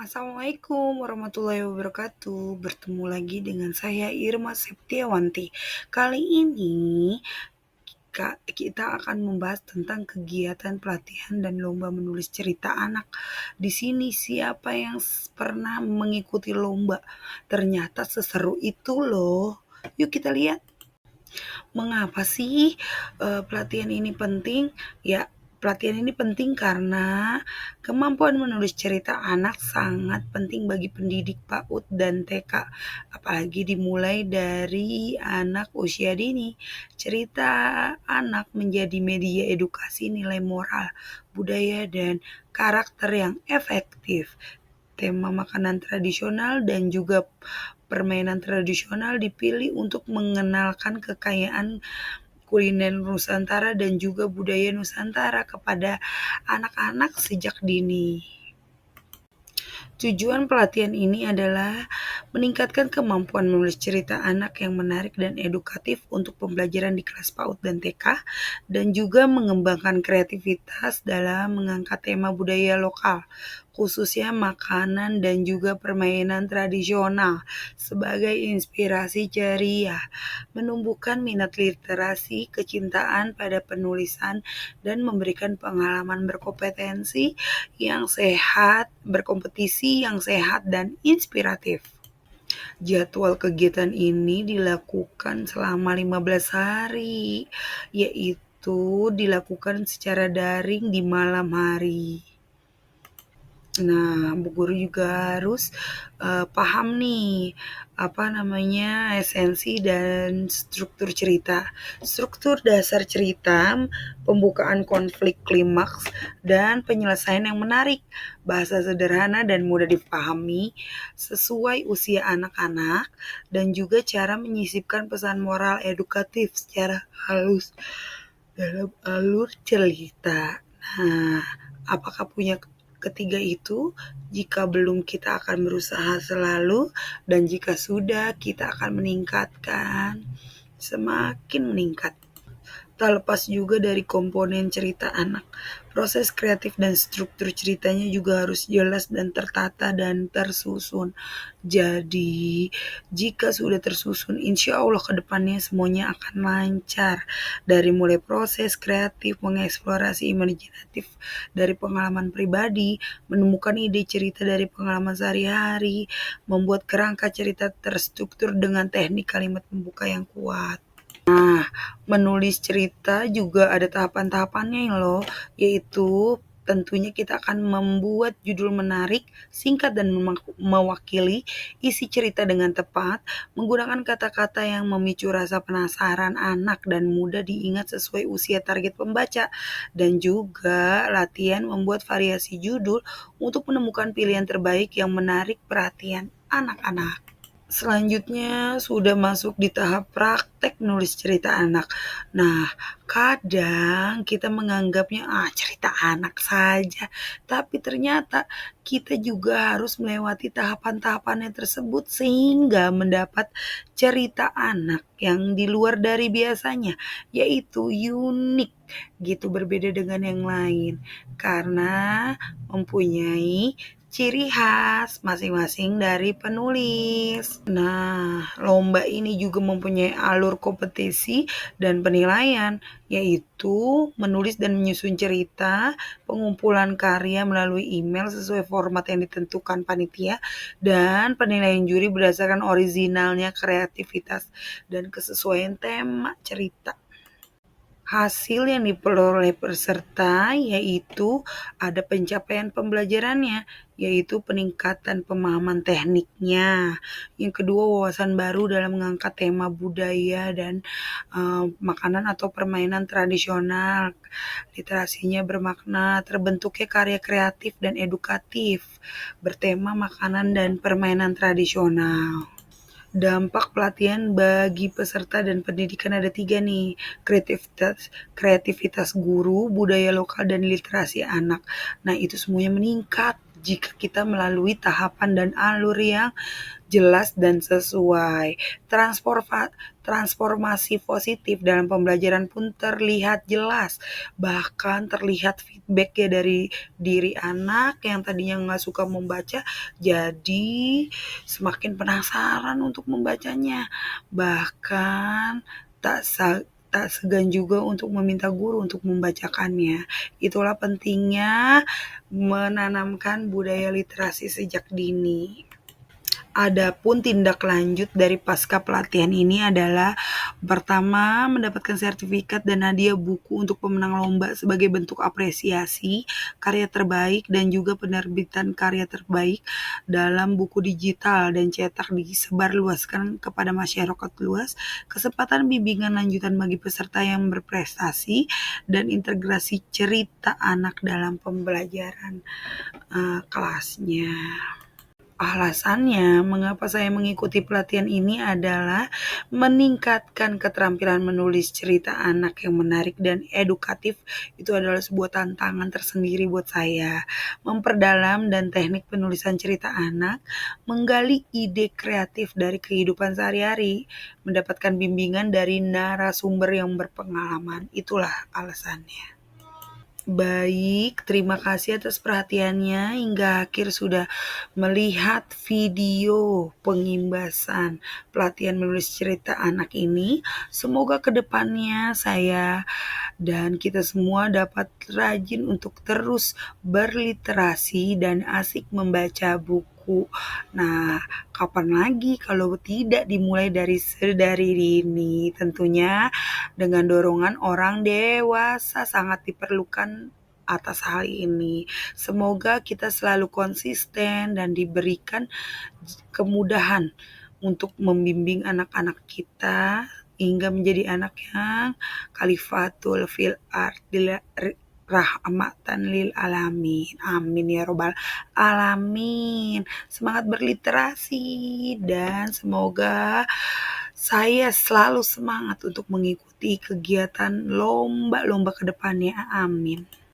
Assalamualaikum warahmatullahi wabarakatuh. Bertemu lagi dengan saya Irma Septiawanti. Kali ini kita akan membahas tentang kegiatan pelatihan dan lomba menulis cerita anak. Di sini siapa yang pernah mengikuti lomba? Ternyata seseru itu loh. Yuk kita lihat. Mengapa sih pelatihan ini penting? Ya, pelatihan ini penting karena kemampuan menulis cerita anak sangat penting bagi pendidik PAUD dan TK, apalagi dimulai dari anak usia dini. Cerita anak menjadi media edukasi nilai moral, budaya, dan karakter yang efektif. Tema makanan tradisional dan juga permainan tradisional dipilih untuk mengenalkan kekayaan kuliner Nusantara dan juga budaya Nusantara kepada anak-anak sejak dini. Tujuan pelatihan ini adalah meningkatkan kemampuan menulis cerita anak yang menarik dan edukatif untuk pembelajaran di kelas PAUD dan TK, dan juga mengembangkan kreativitas dalam mengangkat tema budaya lokal, khususnya makanan dan juga permainan tradisional sebagai inspirasi ceria, menumbuhkan minat literasi, kecintaan pada penulisan, dan memberikan pengalaman berkompetensi yang sehat, berkompetisi yang sehat dan inspiratif. Jadwal kegiatan ini dilakukan selama 15 hari, yaitu dilakukan secara daring di malam hari. Nah, Bu Guru juga harus paham nih esensi dan struktur cerita. Struktur dasar cerita, pembukaan konflik klimaks, dan penyelesaian yang menarik. Bahasa sederhana dan mudah dipahami sesuai usia anak-anak, dan juga cara menyisipkan pesan moral edukatif secara halus dalam alur cerita. Nah, apakah punya ketiga itu? Jika belum, kita akan berusaha selalu, dan jika sudah, kita akan meningkatkan, semakin meningkat. Tak lepas juga dari komponen cerita anak, proses kreatif dan struktur ceritanya juga harus jelas dan tertata dan tersusun. Jadi, jika sudah tersusun, insya Allah ke depannya semuanya akan lancar. Dari mulai proses kreatif, mengeksplorasi imajinatif dari pengalaman pribadi, menemukan ide cerita dari pengalaman sehari-hari, membuat kerangka cerita terstruktur dengan teknik kalimat pembuka yang kuat. Nah, menulis cerita juga ada tahapan-tahapannya loh, yaitu tentunya kita akan membuat judul menarik, singkat dan mewakili isi cerita dengan tepat, menggunakan kata-kata yang memicu rasa penasaran anak dan mudah diingat sesuai usia target pembaca, dan juga latihan membuat variasi judul untuk menemukan pilihan terbaik yang menarik perhatian anak-anak. Selanjutnya sudah masuk di tahap praktek nulis cerita anak. Nah, kadang kita menganggapnya cerita anak saja, tapi ternyata kita juga harus melewati tahapan-tahapannya tersebut sehingga mendapat cerita anak yang di luar dari biasanya, yaitu unik gitu, berbeda dengan yang lain karena mempunyai ciri khas masing-masing dari penulis. Nah, lomba ini juga mempunyai alur kompetisi dan penilaian, yaitu menulis dan menyusun cerita, pengumpulan karya melalui email sesuai format yang ditentukan panitia, dan penilaian juri berdasarkan originalnya, kreativitas, dan kesesuaian tema cerita. Hasil yang diperoleh peserta yaitu ada pencapaian pembelajarannya, yaitu peningkatan pemahaman tekniknya. Yang kedua, wawasan baru dalam mengangkat tema budaya dan makanan atau permainan tradisional. Literasinya bermakna, terbentuknya karya kreatif dan edukatif bertema makanan dan permainan tradisional. Dampak pelatihan bagi peserta dan pendidikan ada 3 nih, kreativitas guru, budaya lokal, dan literasi anak. Nah, itu semuanya meningkat jika kita melalui tahapan dan alur yang jelas dan sesuai. Transformasi positif dalam pembelajaran pun terlihat jelas. Bahkan terlihat feedback ya dari diri anak yang tadinya nggak suka membaca, jadi semakin penasaran untuk membacanya. Bahkan tak tak segan juga untuk meminta guru untuk membacakannya. Itulah pentingnya menanamkan budaya literasi sejak dini. Adapun tindak lanjut dari pasca pelatihan ini adalah pertama mendapatkan sertifikat dan hadiah buku untuk pemenang lomba sebagai bentuk apresiasi karya terbaik dan juga penerbitan karya terbaik dalam buku digital dan cetak disebarluaskan kepada masyarakat luas, kesempatan bimbingan lanjutan bagi peserta yang berprestasi dan integrasi cerita anak dalam pembelajaran kelasnya. Alasannya mengapa saya mengikuti pelatihan ini adalah meningkatkan keterampilan menulis cerita anak yang menarik dan edukatif. Itu adalah sebuah tantangan tersendiri buat saya. Memperdalam dan teknik penulisan cerita anak, menggali ide kreatif dari kehidupan sehari-hari, mendapatkan bimbingan dari narasumber yang berpengalaman. Itulah alasannya. Baik, terima kasih atas perhatiannya hingga akhir sudah melihat video pengimbasan pelatihan menulis cerita anak ini. Semoga kedepannya saya dan kita semua dapat rajin untuk terus berliterasi dan asik membaca buku. Nah, kapan lagi kalau tidak dimulai dari sedari dini? Tentunya dengan dorongan orang dewasa sangat diperlukan atas hal ini. Semoga kita selalu konsisten dan diberikan kemudahan untuk membimbing anak-anak kita hingga menjadi anak yang khalifatul fil ardil rahmatan lil alamin. Amin ya robbal alamin. Semangat berliterasi dan semoga saya selalu semangat untuk mengikuti kegiatan lomba-lomba ke depannya. Amin.